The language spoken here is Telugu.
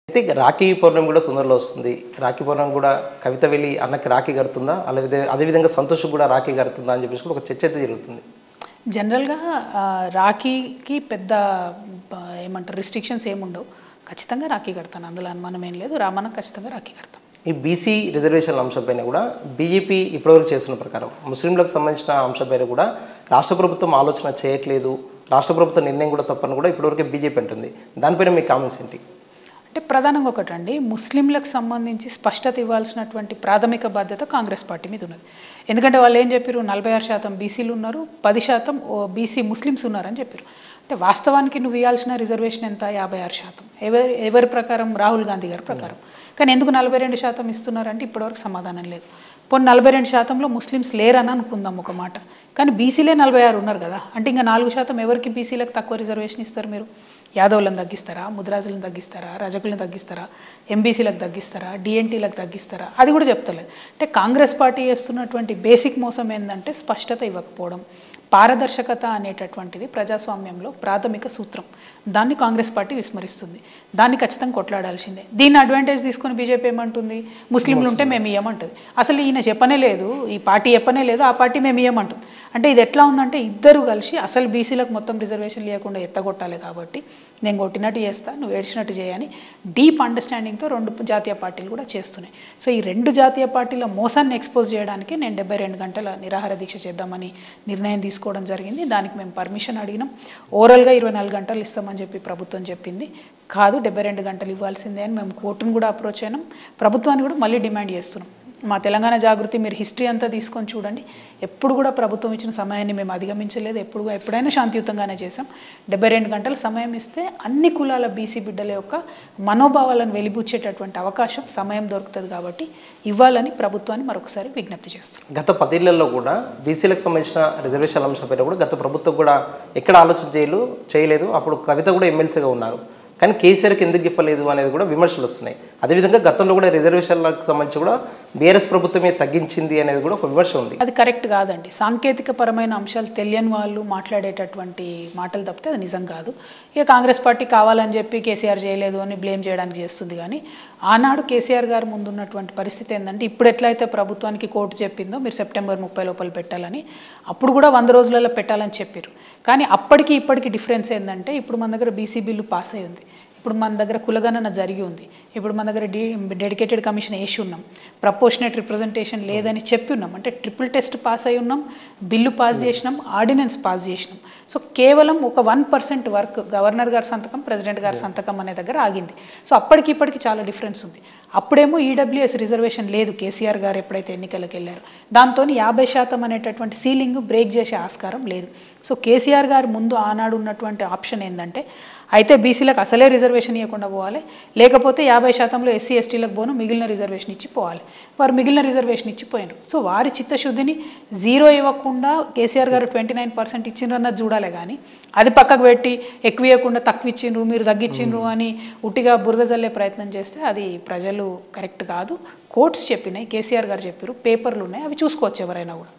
అయితే రాఖీ పౌర్ణమి కూడా తొందరలో వస్తుంది. రాఖీ పౌర్ణమి కూడా కవిత వెళ్ళి అన్నకి రాఖీ కడుతుందా? అదేవిధంగా సంతోష్ కూడా రాఖీ కడుతుందా అని చెప్పేసి ఒక చర్చ అయితే జరుగుతుంది. జనరల్‌గా రాఖీకి పెద్ద ఏమంటారు రిస్ట్రిక్షన్స్ ఏముండవు. ఖచ్చితంగా రాఖీ కడతాను. అందులో అనుమానం ఏం లేదు. రామన్నకు ఖచ్చితంగా రాఖీ కడతాం. ఈ బీసీ రిజర్వేషన్ల అంశంపైన కూడా బీజేపీ ఇప్పటివరకు చేస్తున్న ప్రకారం ముస్లింలకు సంబంధించిన అంశంపైన కూడా రాష్ట్ర ప్రభుత్వం ఆలోచన చేయట్లేదు, రాష్ట్ర ప్రభుత్వ నిర్ణయం కూడా తప్పని కూడా ఇప్పటివరకు బీజేపీ అంటుంది. దానిపైన మీ కామెంట్స్ ఏంటి? అంటే ప్రధానంగా ఒకటండి, ముస్లింలకు సంబంధించి స్పష్టత ఇవ్వాల్సినటువంటి ప్రాథమిక బాధ్యత కాంగ్రెస్ పార్టీ మీద ఉన్నది. ఎందుకంటే వాళ్ళు ఏం చెప్పారు, 46% బీసీలు ఉన్నారు, 10% బీసీ ముస్లిమ్స్ ఉన్నారని చెప్పారు. అంటే వాస్తవానికి నువ్వు ఇవ్వాల్సిన రిజర్వేషన్ ఎంత? 56%. ఎవరి ప్రకారం? రాహుల్ గాంధీ గారి ప్రకారం. కానీ ఎందుకు 42% ఇస్తున్నారంటే ఇప్పటివరకు సమాధానం లేదు. పోనీ 42%లో ముస్లిమ్స్ లేరని అనుకుందాం ఒక మాట, కానీ బీసీలే 46 ఉన్నారు కదా. అంటే ఇంకా 4% ఎవరికి బీసీలకు తక్కువ రిజర్వేషన్ ఇస్తారు మీరు? యాదవులను తగ్గిస్తారా, ముద్రాజులను తగ్గిస్తారా, రజకులను తగ్గిస్తారా, ఎంబీసీలకు తగ్గిస్తారా, డిఎన్టీలకు తగ్గిస్తారా? అది కూడా చెప్తలేదు. అంటే కాంగ్రెస్ పార్టీ చేస్తున్నటువంటి బేసిక్ మోసం ఏంటంటే స్పష్టత ఇవ్వకపోవడం. పారదర్శకత అనేటటువంటిది ప్రజాస్వామ్యంలో ప్రాథమిక సూత్రం. దాన్ని కాంగ్రెస్ పార్టీ విస్మరిస్తుంది. దాన్ని ఖచ్చితంగా కొట్లాడాల్సిందే. దీన్ని అడ్వాంటేజ్ తీసుకొని బీజేపీ ఏమంటుంది, ముస్లింలు ఉంటే మేము ఇవ్వమంటుంది. అసలు ఈయన చెప్పనే లేదు, ఈ పార్టీ చెప్పనే లేదు, ఆ పార్టీ మేము ఇవ్వమంటుంది. అంటే ఇది ఎట్లా ఉందంటే ఇద్దరు కలిసి అసలు బీసీలకు మొత్తం రిజర్వేషన్ లేకుండా ఎత్తగొట్టాలి కాబట్టి నేను కొట్టినట్టు చేస్తా, నువ్వు ఏడ్చినట్టు చేయని డీప్ అండర్స్టాండింగ్తో రెండు జాతీయ పార్టీలు కూడా చేస్తున్నాయి. సో ఈ రెండు జాతీయ పార్టీల మోసాన్ని ఎక్స్పోజ్ చేయడానికి నేను 72 గంటల నిరాహార దీక్ష చేద్దామని నిర్ణయం తీసుకోవడం జరిగింది. దానికి మేము పర్మిషన్ అడిగినాం. ఓరల్గా 24 గంటలు ఇస్తామని చెప్పి ప్రభుత్వం చెప్పింది. కాదు, 72 గంటలు ఇవ్వాల్సిందే అని మేము కోర్టును కూడా అప్రోచ్ అయినాం. ప్రభుత్వాన్ని కూడా మళ్ళీ డిమాండ్ చేస్తున్నాం. మా తెలంగాణ జాగృతి మీరు హిస్టరీ అంతా తీసుకొని చూడండి, ఎప్పుడు కూడా ప్రభుత్వం ఇచ్చిన సమయాన్ని మేము అధిగమించలేదు. ఎప్పుడైనా శాంతియుతంగానే చేసాం. 72 గంటల సమయం ఇస్తే అన్ని కులాల బీసీ బిడ్డల యొక్క మనోభావాలను వెలిబుచ్చేటటువంటి అవకాశం, సమయం దొరుకుతుంది. కాబట్టి ఇవ్వాలని ప్రభుత్వాన్ని మరొకసారి విజ్ఞప్తి చేస్తున్నాం. గత 10 ఏళ్లలో కూడా బీసీలకు సంబంధించిన రిజర్వేషన్ అంశంపైన కూడా గత ప్రభుత్వం కూడా ఎక్కడ ఆలోచన చేయలేదు. అప్పుడు కవిత కూడా ఎమ్మెల్సీగా ఉన్నారు, కానీ కేసీఆర్కి ఎందుకు చెప్పలేదు అనేది కూడా విమర్శలు వస్తున్నాయి. అదేవిధంగా గతంలో కూడా రిజర్వేషన్లకు సంబంధించి కూడా బీఆర్ఎస్ ప్రభుత్వమే తగ్గించింది అనేది కూడా ఒక విమర్శ ఉంది. అది కరెక్ట్ కాదండి. సాంకేతిక పరమైన అంశాలు తెలియని వాళ్ళు మాట్లాడేటటువంటి మాటలు తప్పితే అది నిజం కాదు. ఇక కాంగ్రెస్ పార్టీ కావాలని చెప్పి కేసీఆర్ చేయలేదు అని బ్లేమ్ చేయడానికి చేస్తుంది. కానీ ఆనాడు కేసీఆర్ గారు ముందున్నటువంటి పరిస్థితి ఏంటంటే, ఇప్పుడు ఎట్లయితే ప్రభుత్వానికి కోర్టు చెప్పిందో మీరు సెప్టెంబర్ 30 లోపల పెట్టాలని, అప్పుడు కూడా 100 రోజులలో పెట్టాలని చెప్పారు. కానీ అప్పటికి ఇప్పటికి డిఫరెన్స్ ఏంటంటే, ఇప్పుడు మన దగ్గర బీసీ బిల్లు పాస్ అయి ఉంది, ఇప్పుడు మన దగ్గర కులగణన జరిగి ఉంది, ఇప్పుడు మన దగ్గర డెడికేటెడ్ కమిషన్ వేసి ఉన్నాం, ప్రపోర్షనేట్ రిప్రజెంటేషన్ లేదని చెప్పి ఉన్నాం. అంటే ట్రిపుల్ టెస్ట్ పాస్ అయి ఉన్నాం, బిల్లు పాస్ చేసినాం, ఆర్డినెన్స్ పాస్ చేసినాం. సో కేవలం ఒక 1% వర్క్ గవర్నర్ గారి సంతకం, ప్రెసిడెంట్ గారి సంతకం అనే దగ్గర ఆగింది. సో అప్పటికి ఇప్పటికి చాలా డిఫరెన్స్ ఉంది. అప్పుడేమో ఈడబ్ల్యూఎస్ రిజర్వేషన్ లేదు కేసీఆర్ గారు ఎప్పుడైతే ఎన్నికలకు వెళ్ళారో, దాంతో 50% అనేటటువంటి సీలింగ్ బ్రేక్ చేసే ఆస్కారం లేదు. సో కేసీఆర్ గారు ముందు ఆనాడు ఉన్నటువంటి ఆప్షన్ ఏంటంటే, అయితే బీసీలకు అసలే రిజర్వేషన్ ఇవ్వకుండా పోవాలి, లేకపోతే 50%లో ఎస్సీ ఎస్టీలకు పోను, మిగిలిన రిజర్వేషన్ ఇచ్చి పోవాలి. వారు మిగిలిన రిజర్వేషన్ ఇచ్చిపోయినారు. సో వారి చిత్తశుద్ధిని 0 ఇవ్వకుండా కేసీఆర్ గారు 29% ఇచ్చిండ్రన్నది చూడాలి. కానీ అది పక్కకు పెట్టి ఎక్కువ ఇవ్వకుండా తక్కువ ఇచ్చిండ్రు, మీరు తగ్గించిండ్రు అని ఉట్టిగా బురద జల్లే ప్రయత్నం చేస్తే అది ప్రజలు కరెక్ట్ కాదు. కోర్ట్స్ చెప్పినాయి, కేసీఆర్ గారు చెప్పారు, పేపర్లు ఉన్నాయి, అవి చూసుకోవచ్చు ఎవరైనా కూడా.